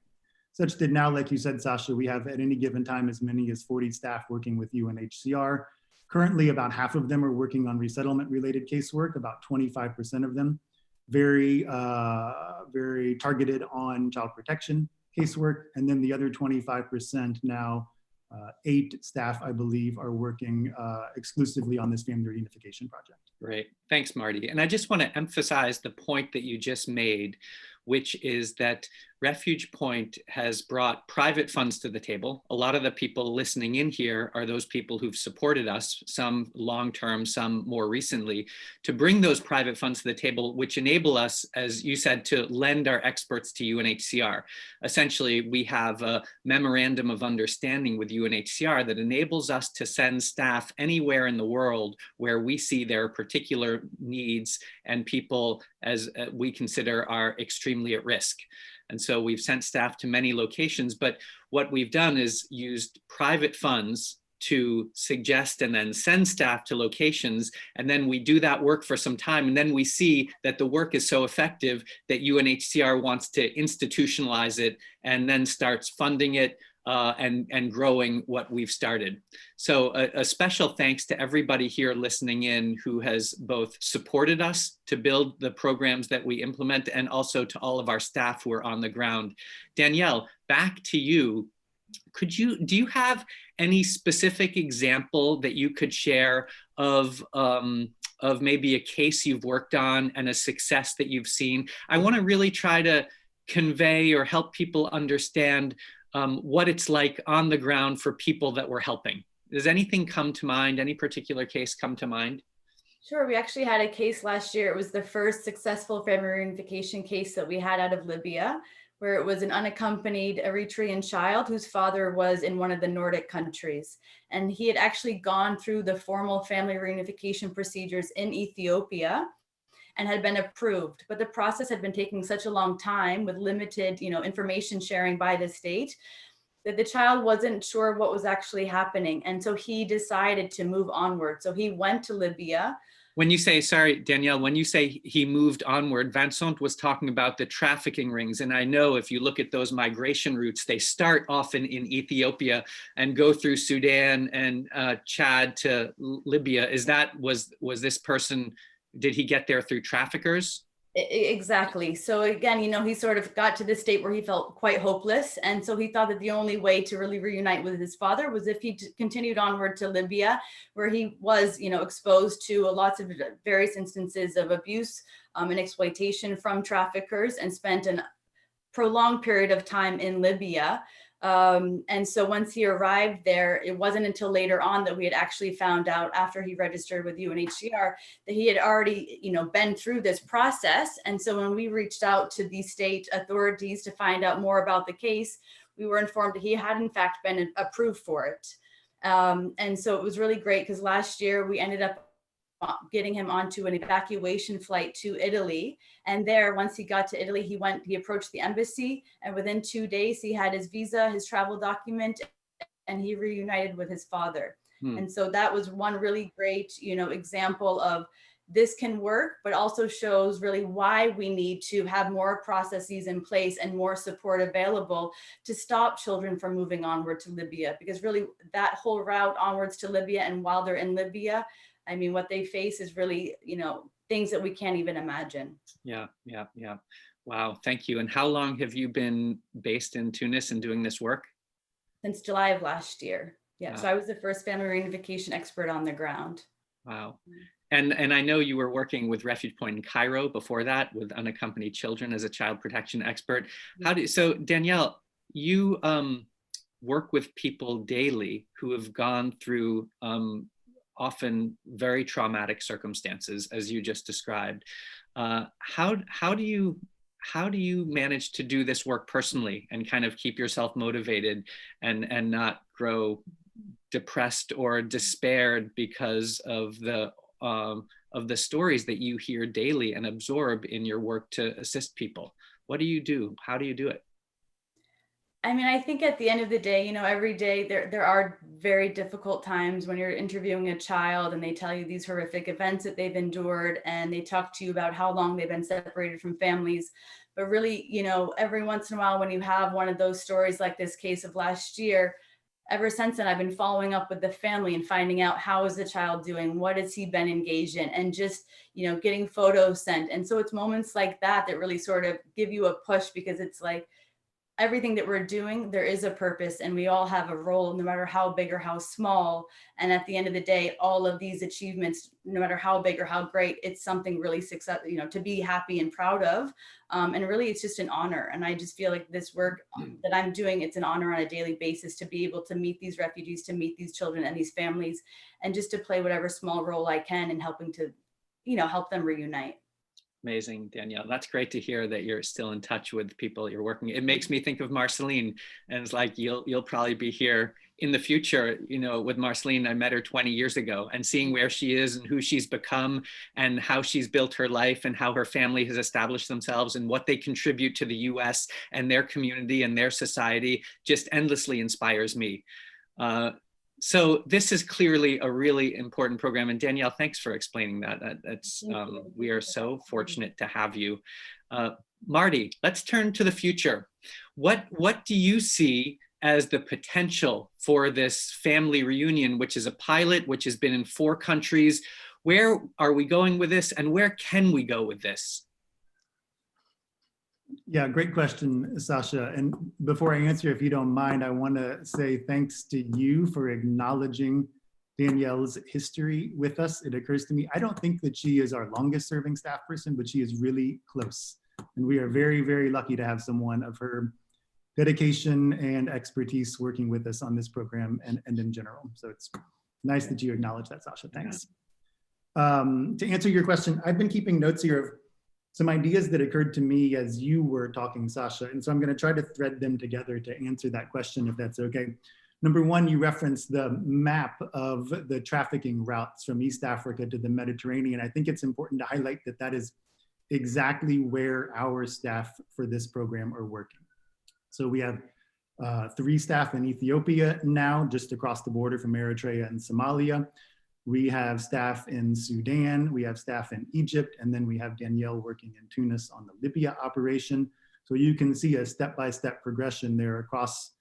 Such that now, like you said, Sasha, we have at any given time as many as 40 staff working with UNHCR. Currently, about half of them are working on resettlement-related casework, about 25% of them very targeted on child protection casework, and then the other 25% now, 8 staff, I believe, are working exclusively on this family reunification project. Great, thanks, Marty. And I just want to emphasize the point that you just made, which is that RefugePoint has brought private funds to the table. A lot of the people listening in here are those people who've supported us, some long-term, some more recently, to bring those private funds to the table, which enable us, as you said, to lend our experts to UNHCR. Essentially, we have a memorandum of understanding with UNHCR that enables us to send staff anywhere in the world where we see their particular needs and people as we consider are extremely at risk. And so we've sent staff to many locations, but what we've done is used private funds to suggest and then send staff to locations. And then we do that work for some time. And then we see that the work is so effective that UNHCR wants to institutionalize it and then starts funding it and growing what we've started. So a special thanks to everybody here listening in who has both supported us to build the programs that we implement and also to all of our staff who are on the ground. Danielle, back to you. Do you have any specific example that you could share of maybe a case you've worked on and a success that you've seen? I want to really try to convey or help people understand what it's like on the ground for people that we're helping. Does anything come to mind? Any particular case come to mind? Sure, we actually had a case last year. It was the first successful family reunification case that we had out of Libya, where it was an unaccompanied Eritrean child whose father was in one of the Nordic countries. And he had actually gone through the formal family reunification procedures in Ethiopia and had been approved. But the process had been taking such a long time with limited, information sharing by the state that the child wasn't sure what was actually happening. And so he decided to move onward. So he went to Libya. When you say, sorry, Danielle, when you say he moved onward, Vincent was talking about the trafficking rings. And I know if you look at those migration routes, they start often in Ethiopia and go through Sudan and Chad to Libya. Was this person, did he get there through traffickers? Exactly. So again, he sort of got to this state where he felt quite hopeless. And so he thought that the only way to really reunite with his father was if he continued onward to Libya, where he was, exposed to lots of various instances of abuse and exploitation from traffickers and spent a prolonged period of time in Libya. And so once he arrived there, it wasn't until later on that we had actually found out, after he registered with UNHCR, that he had already, been through this process. And so when we reached out to the state authorities to find out more about the case, we were informed that he had in fact been approved for it. And so it was really great because last year we ended up getting him onto an evacuation flight to Italy. And there, once he got to Italy, he approached the embassy, and within 2 days, he had his visa, his travel document, and he reunited with his father. And so that was one really great, example of this can work, but also shows really why we need to have more processes in place and more support available to stop children from moving onward to Libya. Because really that whole route onwards to Libya, and while they're in Libya, I mean, what they face is really, things that we can't even imagine. Yeah. Wow, thank you. And how long have you been based in Tunis and doing this work? Since July of last year. Yeah, Wow. So I was the first family reunification expert on the ground. Wow. And I know you were working with RefugePoint in Cairo before that with unaccompanied children as a child protection expert. So Danielle, you work with people daily who have gone through often very traumatic circumstances, as you just described. How do you manage to do this work personally and kind of keep yourself motivated and not grow depressed or despaired because of the stories that you hear daily and absorb in your work to assist people? What do you do? How do you do it? I mean, I think at the end of the day, every day there are very difficult times when you're interviewing a child and they tell you these horrific events that they've endured, and they talk to you about how long they've been separated from families. But really, every once in a while, when you have one of those stories like this case of last year, ever since then, I've been following up with the family and finding out how is the child doing, what has he been engaged in, and just, getting photos sent. And so it's moments like that that really sort of give you a push, because it's like, everything that we're doing, there is a purpose, and we all have a role, no matter how big or how small. And at the end of the day, all of these achievements, no matter how big or how great, it's something really success, to be happy and proud of. And really, it's just an honor. And I just feel like this work that I'm doing, it's an honor on a daily basis to be able to meet these refugees, to meet these children and these families, and just to play whatever small role I can in helping to, help them reunite. Amazing, Danielle. That's great to hear that you're still in touch with people you're working. It makes me think of Marceline, and it's like you'll probably be here in the future. With Marceline, I met her 20 years ago, and seeing where she is and who she's become and how she's built her life and how her family has established themselves and what they contribute to the US and their community and their society just endlessly inspires me. So this is clearly a really important program. And Danielle, thanks for explaining that. We are so fortunate to have you. Marty, let's turn to the future. What do you see as the potential for this family reunion, which is a pilot, which has been in 4 countries? Where are we going with this, and where can we go with this? Yeah, great question, Sasha. And before I answer, if you don't mind, I want to say thanks to you for acknowledging Danielle's history with us. It occurs to me, I don't think that she is our longest serving staff person, but she is really close. And we are very, very lucky to have someone of her dedication and expertise working with us on this program and in general. So it's nice that you acknowledge that, Sasha. Thanks. To answer your question, I've been keeping notes here of some ideas that occurred to me as you were talking, Sasha. And so I'm going to try to thread them together to answer that question, if that's okay. Number one, you referenced the map of the trafficking routes from East Africa to the Mediterranean. I think it's important to highlight that that is exactly where our staff for this program are working. So we have 3 staff in Ethiopia now, just across the border from Eritrea and Somalia. We have staff in Sudan, we have staff in Egypt, and then we have Danielle working in Tunis on the Libya operation. So you can see a step-by-step progression there across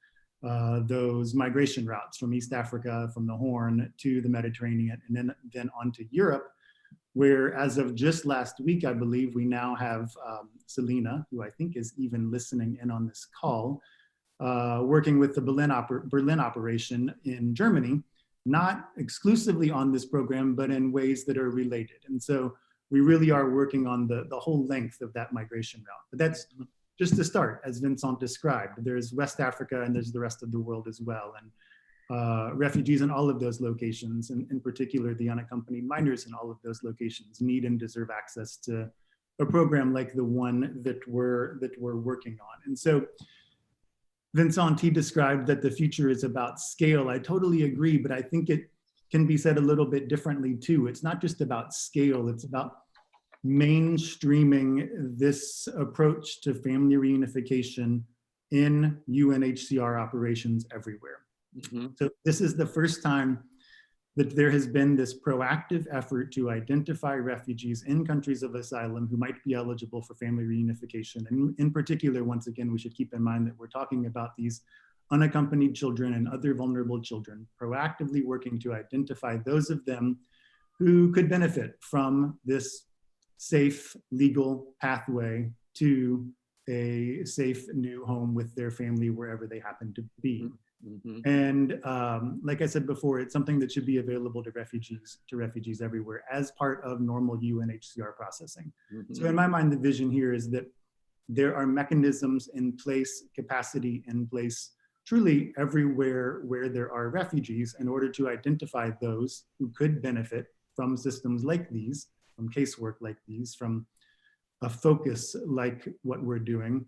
those migration routes from East Africa, from the Horn to the Mediterranean, and then onto Europe, where as of just last week, I believe we now have Selena, who I think is even listening in on this call, working with the Berlin operation in Germany, not exclusively on this program, but in ways that are related. And so we really are working on the whole length of that migration route. But that's just the start, as Vincent described. There's West Africa and there's the rest of the world as well. And refugees in all of those locations, and in particular, the unaccompanied minors in all of those locations, need and deserve access to a program like the one that we're working on. And so Vincent, he described that the future is about scale. I totally agree, but I think it can be said a little bit differently too. It's not just about scale, it's about mainstreaming this approach to family reunification in UNHCR operations everywhere. Mm-hmm. So this is the first time that there has been this proactive effort to identify refugees in countries of asylum who might be eligible for family reunification. And in particular, once again, we should keep in mind that we're talking about these unaccompanied children and other vulnerable children, proactively working to identify those of them who could benefit from this safe legal pathway to a safe new home with their family wherever they happen to be. Mm-hmm. And like I said before, it's something that should be available to refugees everywhere as part of normal UNHCR processing. Mm-hmm. So in my mind, the vision here is that there are mechanisms in place, capacity in place, truly everywhere where there are refugees in order to identify those who could benefit from systems like these, from casework like these, from a focus like what we're doing,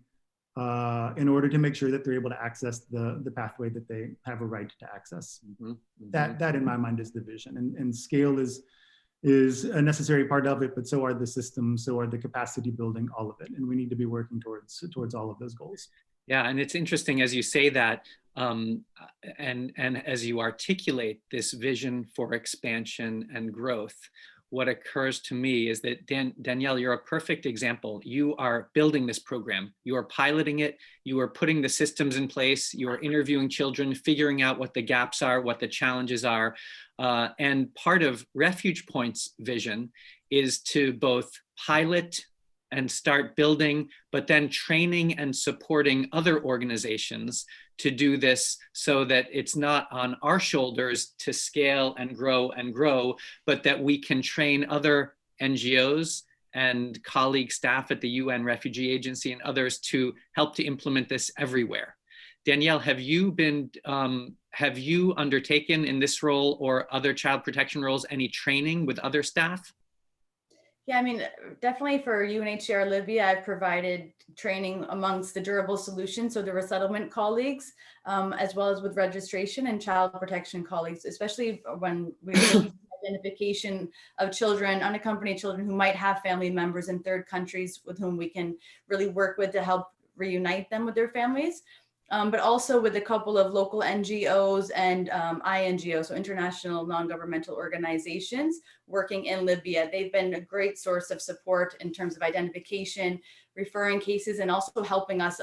in order to make sure that they're able to access the pathway that they have a right to access. Mm-hmm. Mm-hmm. That in my mind is the vision, and scale is a necessary part of it, but so are the systems, so are the capacity building, all of it, and we need to be working towards all of those goals. Yeah, and it's interesting as you say that, and as you articulate this vision for expansion and growth. What occurs to me is that Danielle, you're a perfect example. You are building this program. You are piloting it. You are putting the systems in place. You are interviewing children, figuring out what the gaps are, what the challenges are. And part of RefugePoint's vision is to both pilot and start building, but then training and supporting other organizations to do this so that it's not on our shoulders to scale and grow, but that we can train other NGOs and colleague staff at the UN Refugee Agency and others to help to implement this everywhere. Danielle, have you undertaken in this role or other child protection roles any training with other staff? Yeah, I mean, definitely for UNHCR Libya, I've provided training amongst the durable solutions, so the resettlement colleagues, as well as with registration and child protection colleagues, especially when we're looking at identification of children, unaccompanied children who might have family members in third countries with whom we can really work with to help reunite them with their families. But also with a couple of local NGOs and INGOs, so international non-governmental organizations working in Libya. They've been a great source of support in terms of identification, referring cases, and also helping us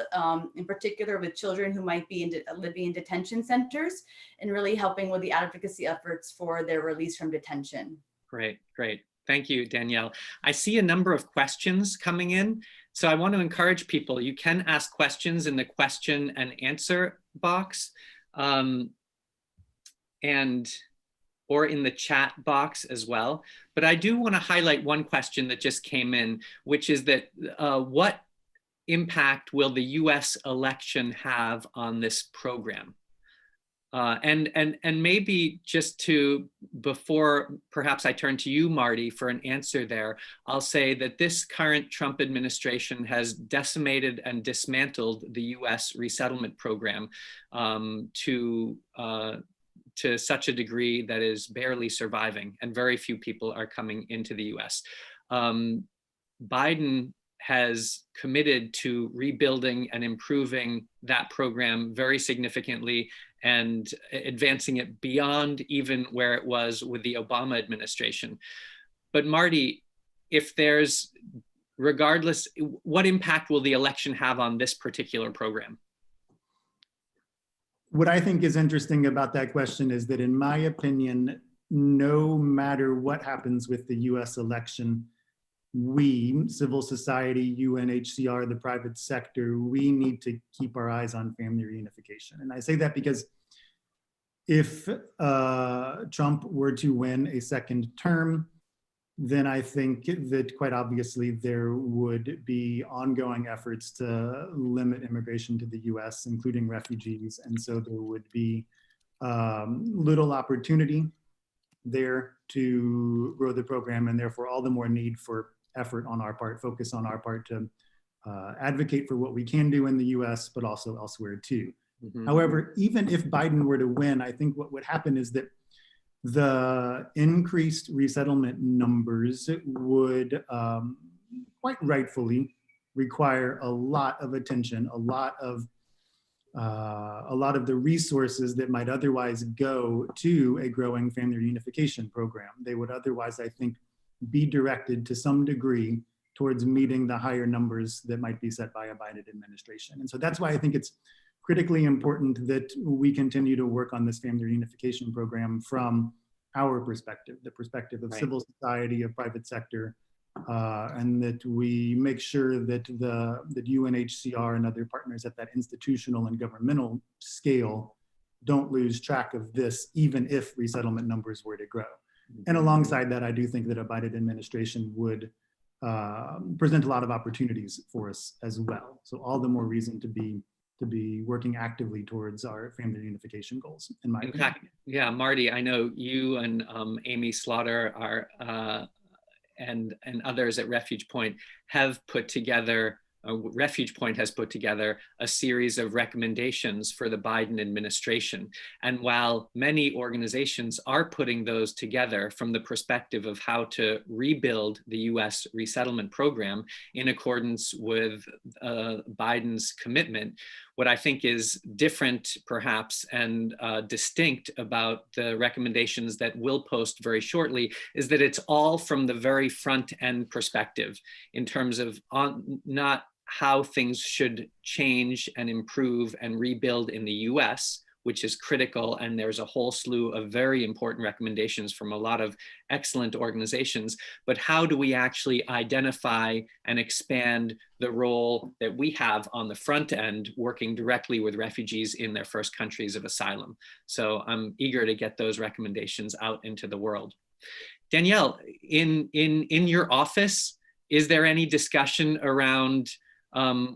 in particular with children who might be in Libyan detention centers and really helping with the advocacy efforts for their release from detention. Great, great. Thank you, Danielle. I see a number of questions coming in. So I want to encourage people, you can ask questions in the question and answer box or in the chat box as well. But I do want to highlight one question that just came in, which is that what impact will the US election have on this program? And maybe just before perhaps I turn to you, Marty, for an answer there, I'll say that this current Trump administration has decimated and dismantled the US resettlement program to such a degree that is barely surviving, and very few people are coming into the US. Biden has committed to rebuilding and improving that program very significantly and advancing it beyond even where it was with the Obama administration. But Marty, regardless, what impact will the election have on this particular program? What I think is interesting about that question is that, in my opinion, no matter what happens with the US election, we, civil society, UNHCR, the private sector, we need to keep our eyes on family reunification. And I say that because if Trump were to win a second term, then I think that quite obviously there would be ongoing efforts to limit immigration to the US, including refugees. And so there would be little opportunity there to grow the program, and therefore all the more need for effort on our part, focus on our part to advocate for what we can do in the US, but also elsewhere too. Mm-hmm. However, even if Biden were to win, I think what would happen is that the increased resettlement numbers would quite rightfully require a lot of attention, a lot of a lot of the resources that might otherwise go to a growing family reunification program. They would otherwise, I think, be directed to some degree towards meeting the higher numbers that might be set by a Biden administration. And so that's why I think it's critically important that we continue to work on this family reunification program from our perspective, the perspective of civil society, of private sector, and that we make sure that that UNHCR and other partners at that institutional and governmental scale don't lose track of this, even if resettlement numbers were to grow. And alongside that, I do think that a Biden administration would present a lot of opportunities for us as well. So all the more reason to be working actively towards our family reunification goals, in my opinion. Fact, yeah, Marty, I know you and Amy Slaughter are and others at RefugePoint have put together, RefugePoint has put together a series of recommendations for the Biden administration. And while many organizations are putting those together from the perspective of how to rebuild the US resettlement program in accordance with Biden's commitment, what I think is different perhaps and distinct about the recommendations that we'll post very shortly is that it's all from the very front end perspective in terms of not how things should change and improve and rebuild in the US, which is critical. And there's a whole slew of very important recommendations from a lot of excellent organizations, but how do we actually identify and expand the role that we have on the front end, working directly with refugees in their first countries of asylum. So I'm eager to get those recommendations out into the world. Danielle, in your office, is there any discussion around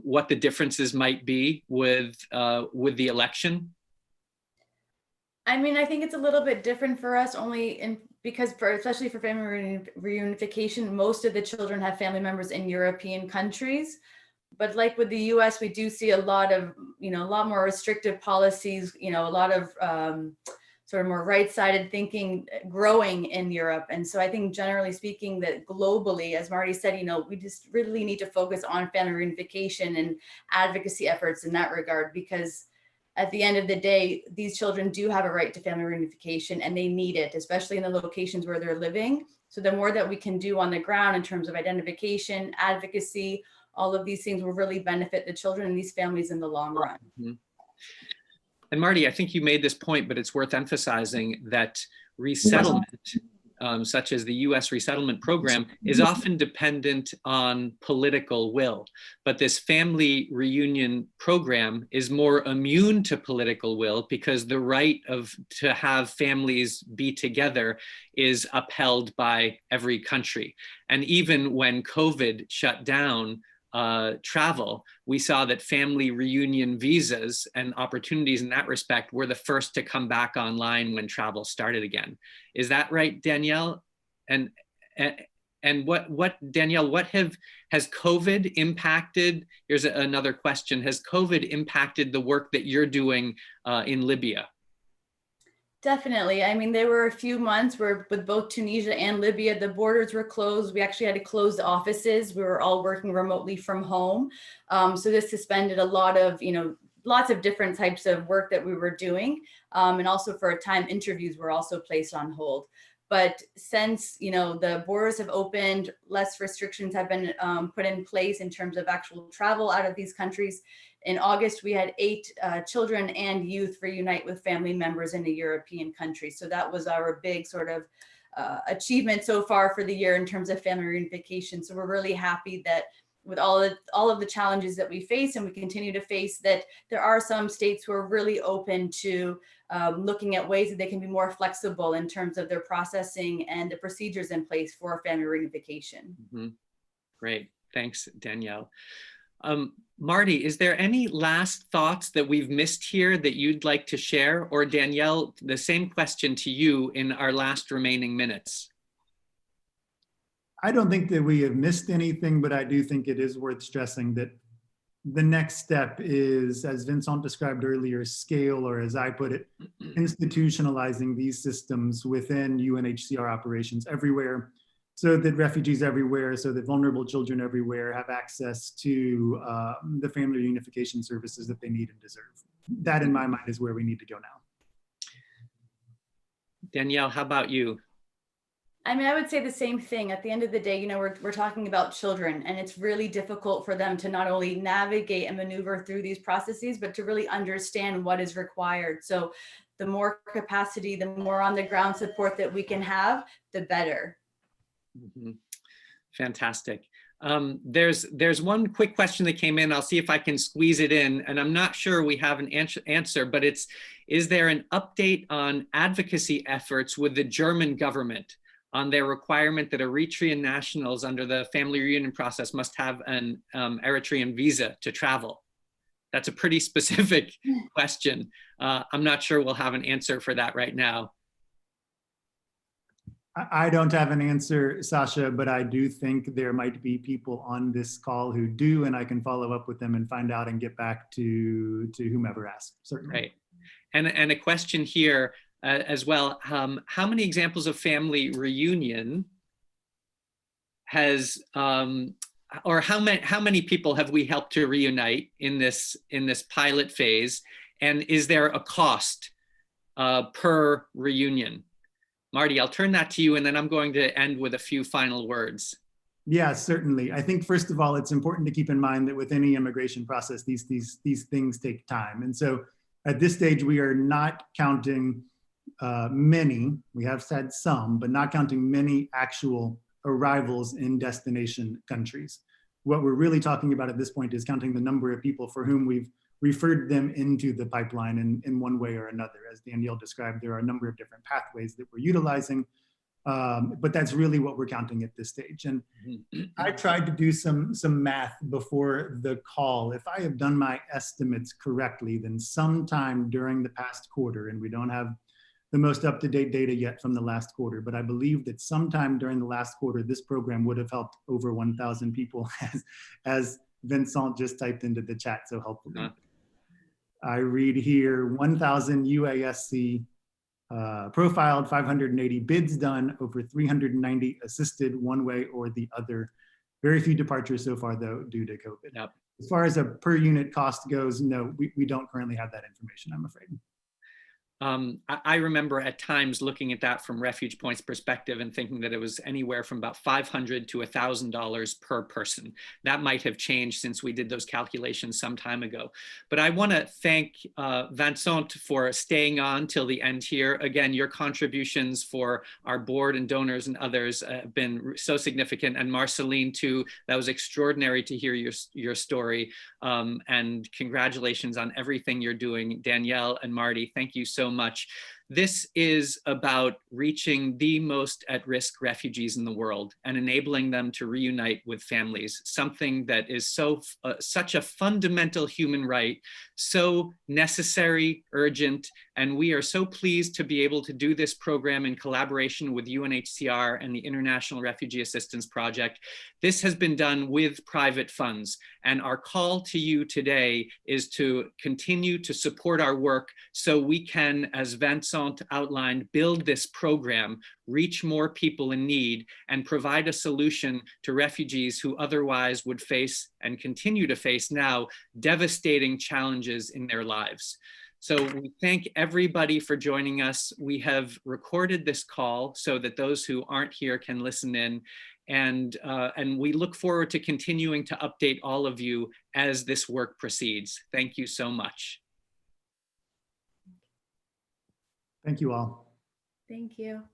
what the differences might be with the election? I mean, I think it's a little bit different for us because especially for family reunification, most of the children have family members in European countries. But like with the US, we do see a lot more restrictive policies, a lot of sort of more right-sided thinking growing in Europe. And so I think generally speaking that globally, as Marty said, we just really need to focus on family reunification and advocacy efforts in that regard, because at the end of the day, these children do have a right to family reunification and they need it, especially in the locations where they're living. So the more that we can do on the ground in terms of identification, advocacy, all of these things will really benefit the children and these families in the long run. Mm-hmm. And Marty, I think you made this point, but it's worth emphasizing that resettlement, such as the US resettlement program, is often dependent on political will. But this family reunion program is more immune to political will because the right to have families be together is upheld by every country. And even when COVID shut down travel, we saw that family reunion visas and opportunities in that respect were the first to come back online when travel started again. Is that right, Danielle? And what Danielle, has COVID impacted? Here's another question. Has COVID impacted the work that you're doing in Libya? Definitely. I mean, there were a few months where with both Tunisia and Libya, the borders were closed. We actually had to close the offices. We were all working remotely from home. So this suspended a lot of, lots of different types of work that we were doing. And also for a time, interviews were also placed on hold. But since, the borders have opened, less restrictions have been put in place in terms of actual travel out of these countries. In August, we had 8 children and youth reunite with family members in a European country. So that was our big sort of achievement so far for the year in terms of family reunification. So we're really happy that with all of the challenges that we face and we continue to face, that there are some states who are really open to looking at ways that they can be more flexible in terms of their processing and the procedures in place for family reunification. Mm-hmm. Great, thanks, Danielle. Marty, is there any last thoughts that we've missed here that you'd like to share? Or Danielle, the same question to you in our last remaining minutes. I don't think that we have missed anything, but I do think it is worth stressing that the next step is, as Vincent described earlier, scale, or as I put it, institutionalizing these systems within UNHCR operations everywhere, so that refugees everywhere, so that vulnerable children everywhere have access to the family reunification services that they need and deserve. that in my mind is where we need to go now. Danielle, how about you? I mean, I would say the same thing. At the end of the day, you know, we're talking about children, and it's really difficult for them to not only navigate and maneuver through these processes, but to really understand what is required. So the more capacity, the more on the ground support that we can have, the better. Mm-hmm. Fantastic. There's one quick question that came in. I'll see if I can squeeze it in, and I'm not sure we have an answer, but is there an update on advocacy efforts with the German government on their requirement that Eritrean nationals under the family reunion process must have an Eritrean visa to travel? That's a pretty specific question. I'm not sure we'll have an answer for that right now. I don't have an answer, Sasha, but I do think there might be people on this call who do, and I can follow up with them and find out and get back to whomever asked, certainly. Right. And a question here as well, how many examples of family reunion has, or how many people have we helped to reunite in this pilot phase? And is there a cost per reunion? Marty, I'll turn that to you, and then I'm going to end with a few final words. Yeah, certainly. I think first of all, it's important to keep in mind that with any immigration process, these things take time. And so at this stage, we are not counting many. We have said some, but not counting many actual arrivals in destination countries. What we're really talking about at this point is counting the number of people for whom we've referred them into the pipeline in one way or another. As Danielle described, there are a number of different pathways that we're utilizing, but that's really what we're counting at this stage. And I tried to do some math before the call. If I have done my estimates correctly, then sometime during the past quarter, and we don't have the most up-to-date data yet from the last quarter, but I believe that sometime during the last quarter, this program would have helped over 1,000 people, as Vincent just typed into the chat so helpfully. I read here 1,000 UASC profiled, 580 bids done, over 390 assisted one way or the other. Very few departures so far though due to COVID. Yep. As far as a per unit cost goes, no, we don't currently have that information, I'm afraid. I remember at times looking at that from RefugePoint's perspective and thinking that it was anywhere from about $500 to $1,000 per person. That might have changed since we did those calculations some time ago. But I want to thank Vincent for staying on till the end here. Again, your contributions for our board and donors and others have been so significant. And Marceline too, that was extraordinary to hear your story. And congratulations on everything you're doing. Danielle and Marty, thank you so much. This is about reaching the most at-risk refugees in the world and enabling them to reunite with families, something that is such a fundamental human right, so necessary, urgent, and we are so pleased to be able to do this program in collaboration with UNHCR and the International Refugee Assistance Project. This has been done with private funds, and our call to you today is to continue to support our work so we can, as Vincent outlined, build this program, reach more people in need, and provide a solution to refugees who otherwise would face and continue to face now devastating challenges in their lives. So we thank everybody for joining us. We have recorded this call so that those who aren't here can listen in. And we look forward to continuing to update all of you as this work proceeds. Thank you so much. Thank you all. Thank you.